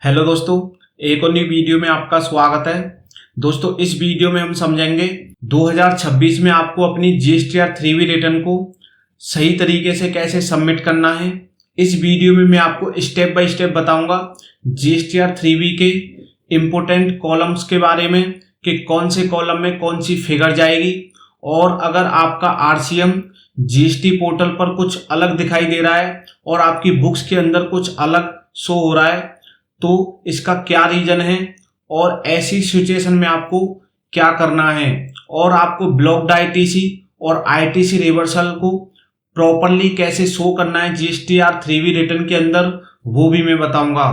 Hello दोस्तों, एक और नई वीडियो में आपका स्वागत है। दोस्तों, इस वीडियो में हम समझेंगे 2026 में आपको अपनी जीएसटीआर 3B रिटर्न को सही तरीके से कैसे सबमिट करना है। इस वीडियो में मैं आपको स्टेप बाय स्टेप बताऊंगा जीएसटीआर 3B के इम्पोर्टेंट कॉलम्स के बारे में कि कौन से कॉलम में कौन सी फिगर जाएगी, और अगर आपका आरसीएम जीएसटी पोर्टल पर कुछ अलग दिखाई दे रहा है और आपकी बुक्स के अंदर कुछ अलग शो हो रहा है तो इसका क्या रीजन है, और ऐसी सिचुएशन में आपको क्या करना है, और आपको ब्लॉक्ड आईटीसी और आईटीसी रिवर्सल को प्रॉपरली कैसे शो करना है जीएसटीआर 3B रिटर्न के अंदर, वो भी मैं बताऊंगा,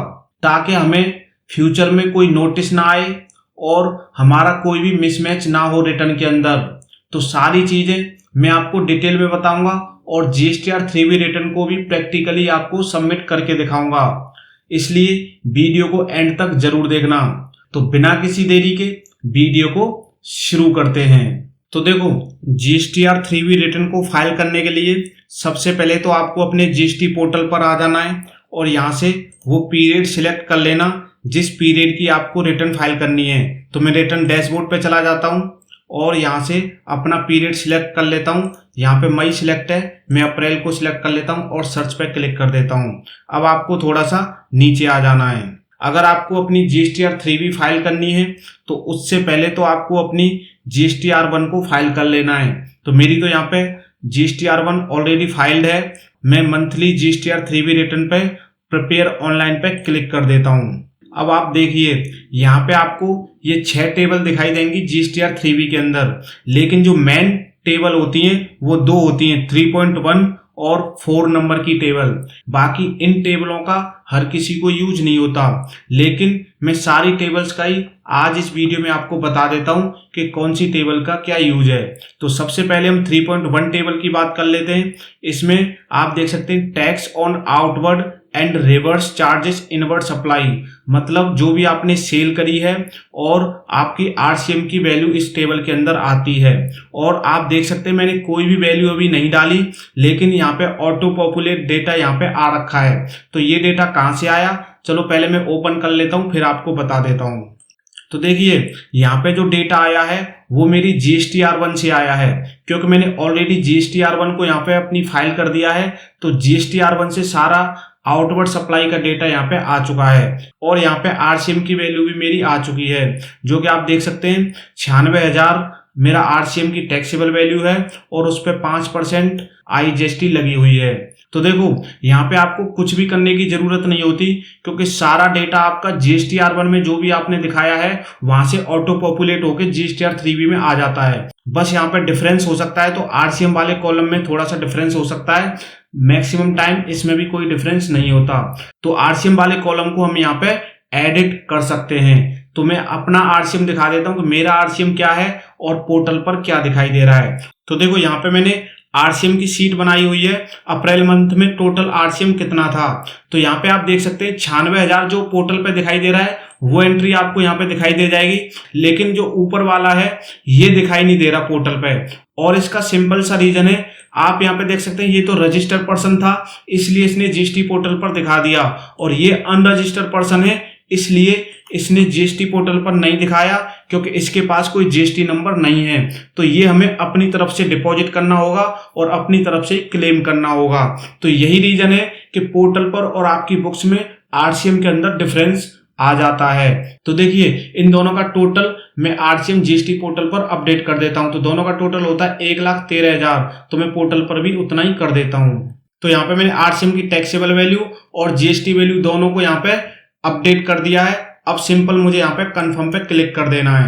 ताकि हमें फ्यूचर में कोई नोटिस ना आए और हमारा कोई भी मिसमैच ना हो रिटर्न के अंदर। तो सारी चीजें मैं आपको डिटेल में बताऊंगा और जीएसटीआर 3B रिटर्न को भी प्रैक्टिकली आपको सबमिट करके दिखाऊंगा, इसलिए वीडियो को एंड तक जरूर देखना। तो बिना किसी देरी के वीडियो को शुरू करते हैं। तो देखो, जीएसटीआर 3B रिटर्न को फाइल करने के लिए सबसे पहले तो आपको अपने जीएसटी पोर्टल पर आ जाना है और यहाँ से वो पीरियड सिलेक्ट कर लेना जिस पीरियड की आपको रिटर्न फाइल करनी है। तो मैं रिटर्न डैशबोर्ड पे चला जाता हूँ और यहाँ से अपना पीरियड सिलेक्ट कर लेता हूँ। यहाँ पे मई सिलेक्ट है, मैं अप्रैल को सिलेक्ट कर लेता हूँ और सर्च पे क्लिक कर देता हूँ। अब आपको थोड़ा सा नीचे आ जाना है। अगर आपको अपनी जीएसटीआर 3B फाइल करनी है तो उससे पहले तो आपको अपनी जीएसटीआर 1 को फाइल कर लेना है। तो मेरी तो यहाँ पे जीएसटीआर 1 ऑलरेडी फाइल्ड है। मैं मंथली जीएसटीआर 3B रिटर्न पे प्रिपेयर ऑनलाइन पे क्लिक कर देता हूँ। अब आप देखिए, यहाँ पे आपको ये 6 टेबल दिखाई देंगी जीएसटीआर 3B के अंदर, लेकिन जो मेन टेबल होती हैं वो 2 होती हैं, 3.1 और 4 नंबर की टेबल। बाकी इन टेबलों का हर किसी को यूज नहीं होता, लेकिन मैं सारी टेबल्स का ही आज इस वीडियो में आपको बता देता हूं कि कौन सी टेबल का क्या यूज है। तो सबसे पहले हम 3.1 टेबल की बात कर लेते हैं। इसमें आप देख सकते हैं tax on outward and reverse charges inward supply, मतलब जो भी आपने सेल करी है और आपकी आरसीएम की वैल्यू इस टेबल के अंदर आती है। और आप देख सकते हैं मैंने कोई भी वैल्यू अभी नहीं डाली, लेकिन यहाँ पे ऑटो पॉपुलेट डेटा यहाँ पे आ रखा है। तो ये डेटा कहाँ से आया, चलो पहले मैं ओपन कर लेता हूँ फिर आपको बता देता हूँ। तो देखिए, यहाँ पे जो डेटा आया है वो मेरी जीएसटीआर 1 से आया है, क्योंकि मैंने ऑलरेडी जीएसटीआर 1 को यहाँ पे अपनी फाइल कर दिया है। तो जीएसटीआर 1 से सारा आउटवर्ड सप्लाई का डेटा यहाँ पे आ चुका है और यहाँ पे आरसीएम की वैल्यू भी मेरी आ चुकी है, जो कि आप देख सकते हैं 96,000 मेरा आरसीएम की टैक्सेबल वैल्यू है और उस पर 5% आईजीएसटी लगी हुई है। तो देखो, यहाँ पे आपको कुछ भी करने की जरूरत नहीं होती, क्योंकि सारा डेटा आपका जीएसटीआर 1 में जो भी आपने दिखाया है वहां से ऑटो पॉपुलेट होकर जीएसटीआर 3B में आ जाता है। बस यहाँ पे डिफरेंस हो सकता है, तो आरसीएम वाले कॉलम में थोड़ा सा डिफरेंस हो सकता है, मैक्सिमम टाइम इसमें भी कोई डिफरेंस नहीं होता। तो आरसीएम वाले कॉलम को हम यहाँ पे एडिट कर सकते हैं। तो मैं अपना आरसीएम दिखा देता हूँ कि मेरा आरसीएम क्या है और पोर्टल पर क्या दिखाई दे रहा है। तो देखो, यहाँ पे मैंने आरसीएम की सीट बनाई हुई है। अप्रैल मंथ में टोटल आरसीएम कितना था, तो यहाँ पे आप देख सकते हैं 96,000 जो पोर्टल पे दिखाई दे रहा है वो एंट्री आपको यहाँ पे दिखाई दे जाएगी, लेकिन जो ऊपर वाला है ये दिखाई नहीं दे रहा पोर्टल पे। और इसका सिंपल सा रीजन है, आप यहाँ पे देख सकते हैं ये तो रजिस्टर्ड पर्सन था इसलिए इसने जीएसटी पोर्टल पर दिखा दिया, और ये अनरजिस्टर्ड पर्सन है इसलिए इसने जीएसटी पोर्टल पर नहीं दिखाया, क्योंकि इसके पास कोई जीएसटी नंबर नहीं है। तो ये हमें अपनी तरफ से डिपॉजिट करना होगा और अपनी तरफ से क्लेम करना होगा। तो यही रीजन है कि पोर्टल पर और आपकी बुक्स में आरसीएम के अंदर डिफरेंस आ जाता है। तो देखिए, इन दोनों का टोटल मैं आरसीएम जीएसटी पोर्टल पर अपडेट कर देता हूं। तो दोनों का टोटल होता है 1,13,000, तो मैं पोर्टल पर भी उतना ही कर देता हूं। तो यहाँ पे मैंने आरसीएम की टैक्सेबल वैल्यू और जीएसटी वैल्यू दोनों को यहाँ पे अपडेट कर दिया है। अब सिंपल मुझे यहाँ पे कंफर्म पे क्लिक कर देना है।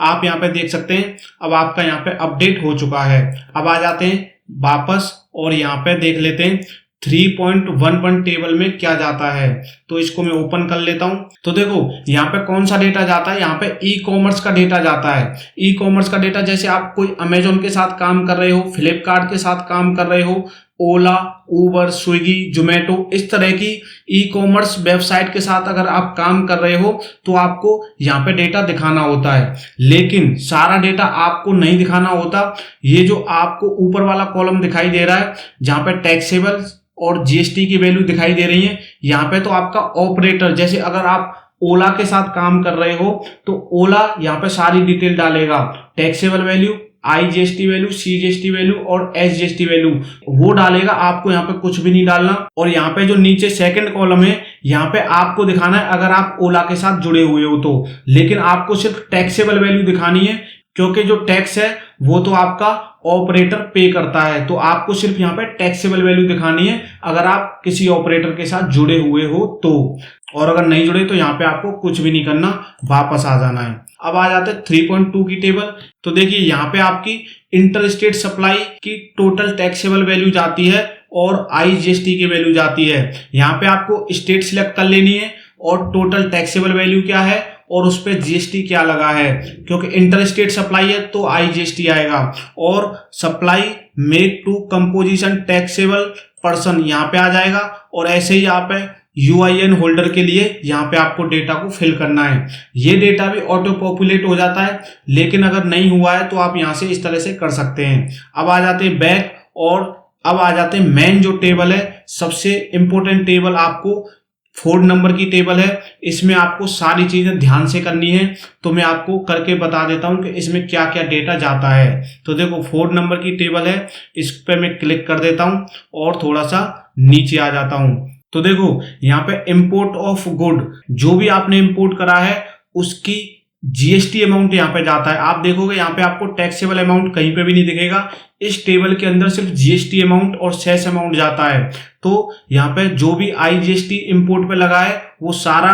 आप यहाँ पे देख सकते हैं अब आपका यहाँ पे अपडेट हो चुका है। अब आ जाते हैं वापस और यहाँ पे देख लेते हैं 3.11 टेबल में क्या जाता है। तो इसको मैं ओपन कर लेता हूं। तो देखो, यहाँ पे कौन सा डेटा जाता है, यहाँ पे ई कॉमर्स का डेटा जाता है। ई कॉमर्स का डेटा जैसे आप कोई अमेजोन के साथ काम कर रहे हो, फ्लिपकार्ट के साथ काम कर रहे हो, ओला, उबर, स्विगी, जोमेटो इस तरह की ई कॉमर्स वेबसाइट के साथ अगर आप काम कर रहे हो तो आपको यहाँ पे डेटा दिखाना होता है, लेकिन सारा डेटा आपको नहीं दिखाना होता। ये जो आपको ऊपर वाला कॉलम दिखाई दे रहा है जहाँ पे टैक्सेबल और जीएसटी की वैल्यू दिखाई दे रही है, यहाँ पे तो आपका ऑपरेटर, जैसे अगर आप ओला के साथ काम कर रहे हो तो ओला यहाँ पे सारी डिटेल डालेगा, taxable value, IGST value, CGST value और SGST वैल्यू वो डालेगा। आपको यहाँ पे कुछ भी नहीं डालना। और यहाँ पे जो नीचे सेकंड कॉलम है यहाँ पे आपको दिखाना है अगर आप ओला के साथ जुड़े हुए हो तो, लेकिन आपको सिर्फ टैक्सेबल वैल्यू दिखानी है क्योंकि जो टैक्स है वो तो आपका ऑपरेटर पे करता है। तो आपको सिर्फ यहाँ पे टैक्सेबल वैल्यू दिखानी है अगर आप किसी ऑपरेटर के साथ जुड़े हुए हो तो, और अगर नहीं जुड़े तो यहाँ पे आपको कुछ भी नहीं करना, वापस आ जाना है। अब आ जाते हैं 3.2 की टेबल। तो देखिए यहाँ पे आपकी इंटर स्टेट सप्लाई की टोटल टैक्सेबल वैल्यू जाती है और IGST की वैल्यू जाती है। यहाँ पे आपको स्टेट सिलेक्ट कर लेनी है और टोटल टैक्सेबल वैल्यू क्या है और उस पर GST क्या लगा है, क्योंकि इंटर स्टेट सप्लाई है तो IGST आएगा। और supply made to composition taxable person यहाँ पे आ जाएगा। और ऐसे ही यहाँ पे UIN होल्डर के लिए यहाँ पे आपको डेटा को फिल करना है। ये डेटा भी ऑटो पॉपुलेट हो जाता है, लेकिन अगर नहीं हुआ है तो आप यहाँ से इस तरह से कर सकते हैं। अब आ जाते हैं बैक, और अब आ जाते हैं मेन जो टेबल है, सबसे इंपॉर्टेंट टेबल आपको 4 नंबर की टेबल है। इसमें आपको सारी चीजें ध्यान से करनी है, तो मैं आपको करके बता देता हूं कि इसमें क्या क्या डेटा जाता है। तो देखो 4 नंबर की टेबल है, इस पे मैं क्लिक कर देता हूं और थोड़ा सा नीचे आ जाता हूं। तो देखो यहाँ पे इंपोर्ट ऑफ गुड, जो भी आपने इंपोर्ट करा है उसकी GST अमाउंट यहाँ पे जाता है। आप देखोगे यहाँ पे आपको टैक्सेबल अमाउंट कहीं पे भी नहीं दिखेगा। इस टेबल के अंदर सिर्फ GST अमाउंट और सेस अमाउंट जाता है। तो यहाँ पे जो भी IGST इंपोर्ट पे लगा है वो सारा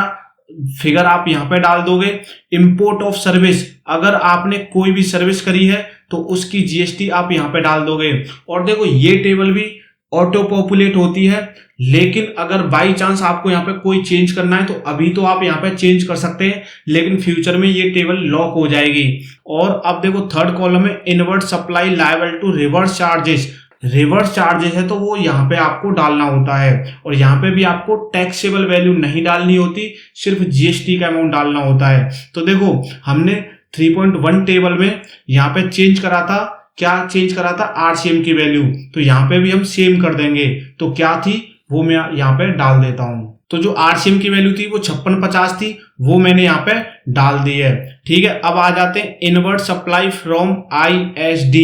फिगर आप यहाँ पे डाल दोगे। इंपोर्ट ऑफ सर्विस, अगर आपने कोई भी सर्विस करी है तो उसकी GST आप यहाँ पे डाल दोगे। और देखो ये टेबल भी ऑटो पॉपुलेट होती है, लेकिन अगर बाई चांस आपको यहाँ पे कोई चेंज करना है तो अभी तो आप यहाँ पे चेंज कर सकते हैं, लेकिन फ्यूचर में ये टेबल लॉक हो जाएगी। और अब देखो थर्ड कॉलम में invert supply liable to reverse charges. Reverse charges है तो वो यहाँ पे आपको डालना होता है, और यहाँ पे भी आपको टैक्सेबल वैल्यू नहीं डालनी होती, सिर्फ GST का अमाउंट डालना होता है। तो देखो हमने 3.1 टेबल में यहाँ पे चेंज करा था, क्या चेंज करा था, RCM की वैल्यू। तो यहाँ पे भी हम सेम कर देंगे। तो क्या थी वो मैं यहाँ पे डाल देता हूं। तो जो RCM की वैल्यू थी वो 5650 थी, वो मैंने यहाँ पे डाल दी है। ठीक है, अब आ जाते हैं इनवर्ट सप्लाई फ्रॉम ISD।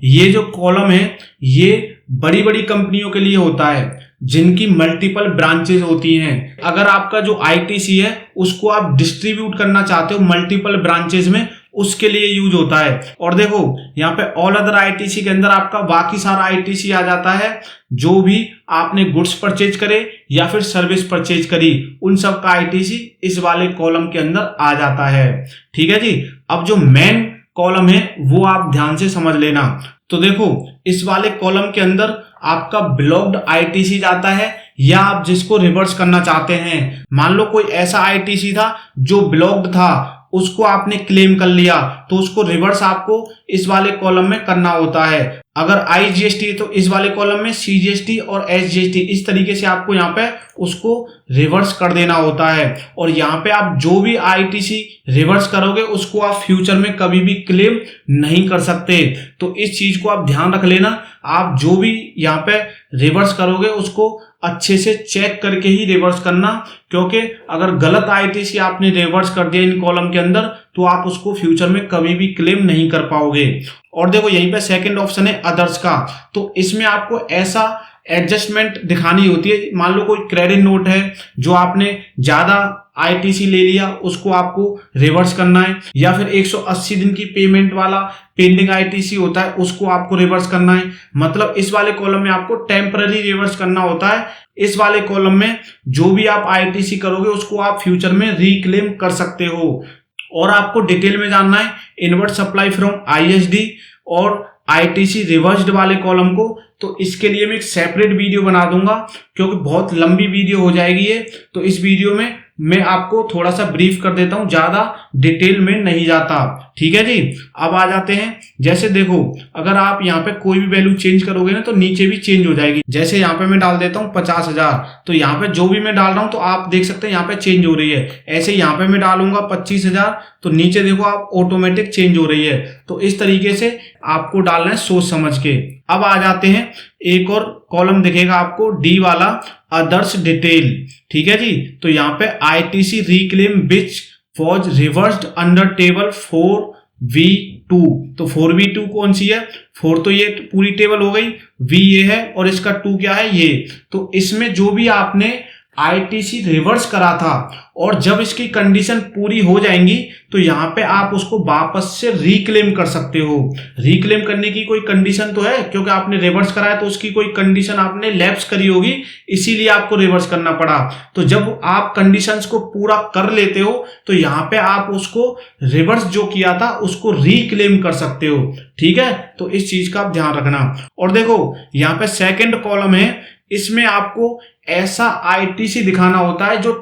ये जो कॉलम है ये बड़ी बड़ी कंपनियों के लिए होता है जिनकी मल्टीपल ब्रांचेस होती हैं। अगर आपका जो ITC है उसको आप डिस्ट्रीब्यूट करना चाहते हो मल्टीपल ब्रांचेस में, उसके लिए यूज होता है। और देखो यहाँ पे ऑल अदर ITC के अंदर आपका बाकी सारा ITC आ जाता है, जो भी आपने गुड्स परचेज करे या फिर सर्विस परचेज करी, उन सब का ITC इस वाले कॉलम के अंदर आ जाता है। ठीक है जी। अब जो मेन कॉलम है वो आप ध्यान से समझ लेना। तो देखो इस वाले कॉलम के अंदर आपका ब्लॉक्ड ITC जाता है, या आप जिसको रिवर्स करना चाहते हैं। मान लो कोई ऐसा ITC था जो ब्लॉक्ड था, उसको आपने क्लेम कर लिया, तो उसको रिवर्स आपको इस वाले कॉलम में करना होता है। अगर IGST है तो इस वाले कॉलम में CGST और SGST, इस तरीके से आपको यहाँ पे उसको रिवर्स कर देना होता है। और यहाँ पे आप जो भी ITC रिवर्स करोगे उसको आप फ्यूचर में कभी भी क्लेम नहीं कर सकते। तो इस चीज को आप ध्यान रख लेना। आप जो भी यहाँ पे रिवर्स करोगे उसको अच्छे से चेक करके ही रिवर्स करना, क्योंकि अगर गलत ITC आपने रिवर्स कर दिया इन कॉलम के अंदर तो आप उसको फ्यूचर में कभी भी क्लेम नहीं कर पाओगे। और देखो यहीं पे सेकंड ऑप्शन है अदर्स का। तो इसमें आपको ऐसा एडजस्टमेंट दिखानी होती है, मान लो कोई क्रेडिट नोट है जो आपने ज्यादा ITC ले लिया, उसको आपको रिवर्स करना है, या फिर 180 दिन की पेमेंट वाला पेंडिंग ITC होता है उसको आपको रिवर्स करना है। मतलब इस वाले कॉलम में आपको टेम्पररी रिवर्स करना होता है। इस वाले कॉलम में जो भी आप ITC करोगे उसको आप फ्यूचर में रिक्लेम कर सकते हो। और आपको डिटेल में जानना है इनवर्ट सप्लाई फ्रॉम ISD और ITC रिवर्स्ड वाले कॉलम को, तो इसके लिए मैं एक सेपरेट वीडियो बना दूंगा, क्योंकि बहुत लंबी वीडियो हो जाएगी ये। तो इस वीडियो में मैं आपको थोड़ा सा ब्रीफ कर देता हूं, ज्यादा डिटेल में नहीं जाता। ठीक है जी। अब आ जाते हैं, जैसे देखो अगर आप यहाँ पे कोई भी वैल्यू चेंज करोगे ना तो नीचे भी चेंज हो जाएगी। जैसे यहाँ पे मैं डाल देता हूँ 50,000, तो यहाँ पे जो भी मैं डाल रहा हूं तो आप देख सकते हैं यहाँ पे चेंज हो रही है। ऐसे यहाँ पे मैं डालूंगा 25,000 तो नीचे देखो आप ऑटोमेटिक चेंज हो रही है। तो इस तरीके से आपको डालना है सोच समझ के। अब आ जाते हैं, एक और कॉलम दिखेगा आपको डी वाला, अदर्स डिटेल। ठीक है जी। तो यहाँ पे ITC reclaim which was reversed under table 4V2। तो 4V2 कौन सी है? 4 तो ये पूरी टेबल हो गई, V ये है और इसका 2 क्या है? ये। तो इसमें जो भी आपने ITC रिवर्स करा था और जब इसकी कंडीशन पूरी हो जाएंगी तो यहाँ पे आप उसको वापस से रिक्लेम कर सकते हो। रिक्लेम करने की कोई कंडीशन तो है, क्योंकि आपने रिवर्स करा है तो उसकी कोई कंडीशन आपने लैप्स करी होगी, इसीलिए आपको रिवर्स करना पड़ा। तो जब आप कंडीशंस को पूरा कर लेते हो तो यहाँ पे आप उसको रिवर्स जो किया था उसको रिक्लेम कर सकते हो। ठीक है, तो इस चीज का आप ध्यान रखना। और देखो यहाँ पे सेकेंड कॉलम है, इसमें आपको ऐसा ITC दिखाना होता है जो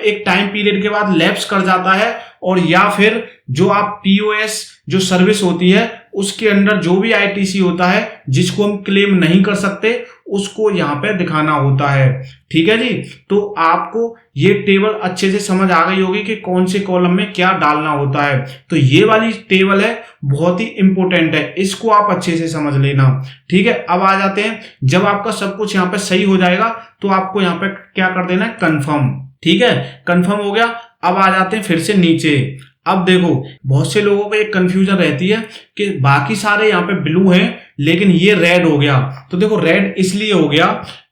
एक टाइम पीरियड के बाद लैप्स कर जाता है, और या फिर जो आप POS जो सर्विस होती है उसके अंदर जो भी ITC होता है जिसको हम क्लेम नहीं कर सकते उसको यहाँ पे दिखाना होता है। ठीक है जी। तो आपको ये टेबल अच्छे से समझ आ गई होगी कि कौन से कॉलम में क्या डालना होता है। तो ये वाली टेबल है, बहुत ही इंपॉर्टेंट है, इसको आप अच्छे से समझ लेना। ठीक है। अब आ जाते हैं, जब आपका सब कुछ यहाँ पे सही हो जाएगा तो आपको यहाँ पे क्या कर देना है? कंफर्म। ठीक है, कंफर्म हो गया। अब आ जाते हैं फिर से नीचे। अब देखो बहुत से लोगों को एक कंफ्यूजन रहती है कि बाकी सारे यहाँ पे ब्लू हैं लेकिन ये रेड हो गया। तो देखो रेड इसलिए हो गया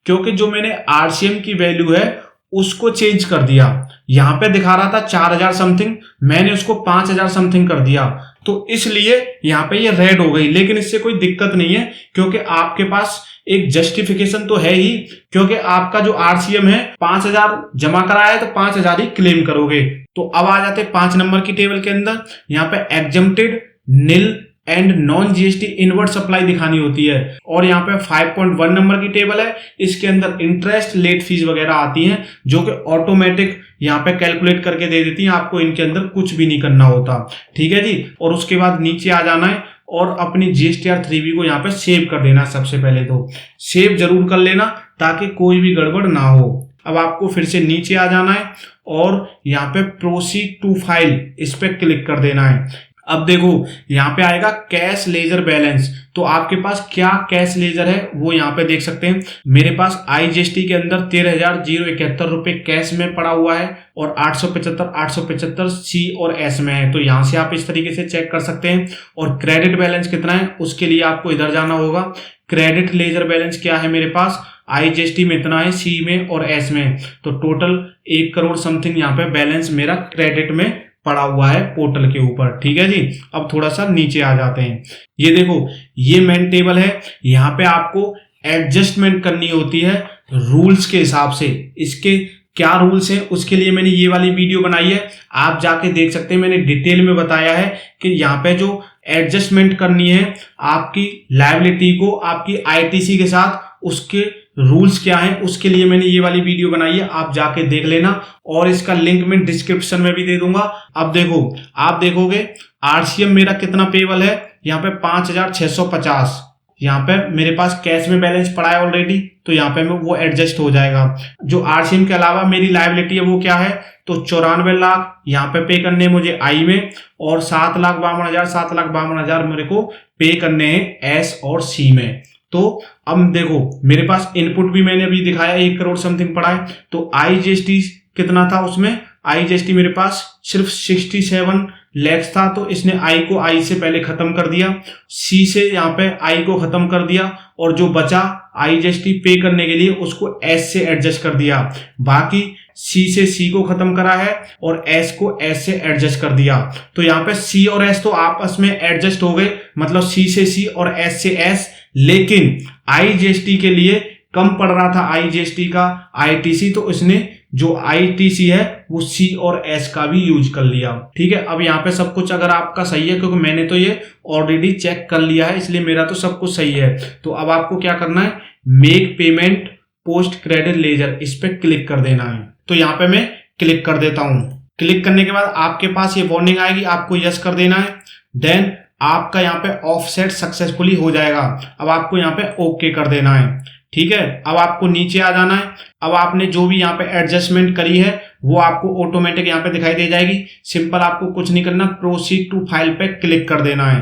क्योंकि जो मैंने RCM की वैल्यू है उसको चेंज कर दिया। यहाँ पे दिखा रहा था 4,000 समथिंग, मैंने उसको 5,000 समथिंग कर दिया, तो इसलिए यहाँ पे ये रेड हो गई। लेकिन इससे कोई दिक्कत नहीं है क्योंकि आपके पास एक जस्टिफिकेशन तो है ही, क्योंकि आपका जो RCM है 5,000 जमा कराया है तो 5,000 ही क्लेम करोगे। तो अब आ जाते हैं 5 नंबर की टेबल के अंदर। यहाँ पे exempted, nil and non GST inward supply दिखानी होती है। और यहाँ पे 5.1 नंबर की टेबल है, इसके अंदर इंटरेस्ट, लेट फीस वगैरह आती हैं जो कि ऑटोमेटिक यहाँ पे कैलकुलेट करके दे देती हैं, आपको इनके अंदर कुछ भी नहीं करना होता। ठीक है जी। और उसके बाद नीचे आ जाना है और अपनी GSTR 3V को यहाँ पे सेव कर देना। सबसे पहले तो सेव जरूर कर लेना ताकि कोई भी गड़बड़ ना हो। अब आपको फिर से नीचे आ जाना है और यहाँ पे प्रोसीड टू फाइल, इस पे क्लिक कर देना है। अब देखो यहाँ पे आएगा कैश लेजर बैलेंस, तो आपके पास क्या कैश लेजर है वो यहाँ पे देख सकते हैं। मेरे पास IGST के अंदर 13,071 रुपए कैश में पड़ा हुआ है और 875 C और S में है। तो यहाँ से आप इस तरीके से चेक कर सकते हैं। और क्रेडिट बैलेंस कितना है उसके लिए आपको इधर जाना होगा। क्रेडिट लेजर बैलेंस क्या है मेरे पास, IGST में इतना है, C में और S में, तो टोटल 1 करोड़ समथिंग यहाँ पे बैलेंस मेरा क्रेडिट में पड़ा हुआ है पोर्टल के ऊपर। ठीक है जी। अब थोड़ा सा नीचे आ जाते हैं। ये देखो ये मेन टेबल है, यहाँ पे आपको एडजस्टमेंट करनी होती है रूल्स के हिसाब से। इसके क्या रूल्स हैं उसके लिए मैंने ये वाली वीडियो बनाई है, आप जाके देख सकते हैं। मैंने डिटेल में बताया है कि यहाँ पे जो एडजस्टमेंट करनी है आपकी लायबिलिटी को आपकी ITC के साथ, उसके रूल्स क्या हैं उसके लिए मैंने ये वाली वीडियो बनाई है, आप जाके देख लेना। और इसका लिंक मैं डिस्क्रिप्शन में भी दे दूंगा। अब देखो आप देखोगे RCM मेरा कितना पेबल है, यहाँ पे 5,650। यहाँ पे मेरे पास कैश में बैलेंस पड़ा है ऑलरेडी, तो यहाँ पे वो एडजस्ट हो जाएगा। जो RCM के अलावा मेरी लायबिलिटी है वो क्या है, तो 94 लाख यहाँ पे करने हैं मुझे I में, और 7,52,000 मेरे को पे करने हैं S और C में। तो अब देखो मेरे पास इनपुट भी मैंने अभी दिखाया 1 करोड़ समथिंग पड़ा है। तो IGST कितना था उसमें, IGST मेरे पास सिर्फ 67 लैक्स था, तो इसने I को I से पहले खत्म कर दिया, C से यहाँ पे I को खत्म कर दिया, और जो बचा IGST पे करने के लिए उसको S से एडजस्ट कर दिया। बाकी C से C को खत्म करा है और S को S से एडजस्ट कर दिया। तो यहाँ पे C और S तो आपस में एडजस्ट हो गए, मतलब C से C और S से S। लेकिन IGST के लिए कम पड़ रहा था IGST का ITC, तो इसने जो ITC है वो C और S का भी यूज कर लिया। ठीक है। अब यहाँ पे सब कुछ अगर आपका सही है, क्योंकि मैंने तो ये ऑलरेडी चेक कर लिया है इसलिए मेरा तो सब कुछ सही है। तो अब आपको क्या करना है, make payment post credit ledger, इस पे क्लिक कर देना है। तो यहाँ पे मैं क्लिक कर देता हूं। क्लिक करने के बाद आपके पास ये वार्निंग आएगी, आपको यस कर देना है। देन आपका यहाँ पे ऑफसेट सक्सेसफुली हो जाएगा। अब आपको यहाँ पे ओके कर देना है। ठीक है, अब आपको नीचे आ जाना है। अब आपने जो भी यहाँ पे एडजस्टमेंट करी है वो आपको ऑटोमेटिक यहाँ पे दिखाई दे जाएगी। सिंपल आपको कुछ नहीं करना, प्रोसीड टू फाइल पे क्लिक कर देना है।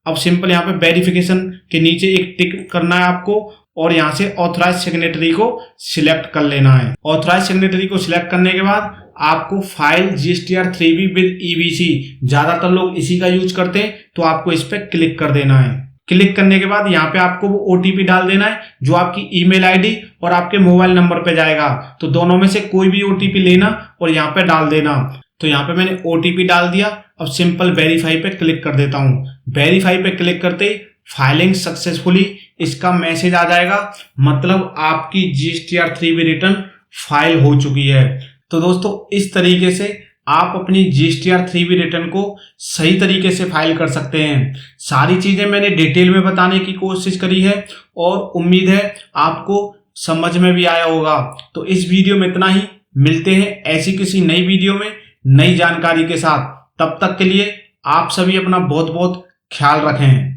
अब सिंपल यहाँ पे वेरिफिकेशन के नीचे एक टिक करना है आपको और यहाँ से ऑथराइज सिग्नेटरी को सिलेक्ट कर लेना है। ऑथराइज सिग्नेटरी को सिलेक्ट करने के बाद आपको file GSTR 3V with EBC, ज्यादातर लोग इसी का यूज करते हैं, तो आपको इस पे क्लिक कर देना है। क्लिक करने के बाद यहाँ पे आपको वो OTP डाल देना है जो आपकी ईमेल आईडी और आपके मोबाइल नंबर पे जाएगा। तो दोनों में से कोई भी OTP लेना और यहाँ पे डाल देना। तो यहाँ पे मैंने OTP डाल दिया। अब सिंपल वेरीफाई पे क्लिक कर देता हूँ। वेरीफाई पे क्लिक करते ही फाइलिंग सक्सेसफुली इसका मैसेज आ जाएगा, मतलब आपकी GSTR 3V रिटर्न फाइल हो चुकी है। तो दोस्तों इस तरीके से आप अपनी GSTR 3V रिटर्न को सही तरीके से फाइल कर सकते हैं। सारी चीजें मैंने डिटेल में बताने की कोशिश करी है और उम्मीद है आपको समझ में भी आया होगा। तो इस वीडियो में इतना ही, मिलते हैं ऐसी किसी नई वीडियो में नई जानकारी के साथ। तब तक के लिए आप सभी अपना बहुत बहुत ख्याल रखें।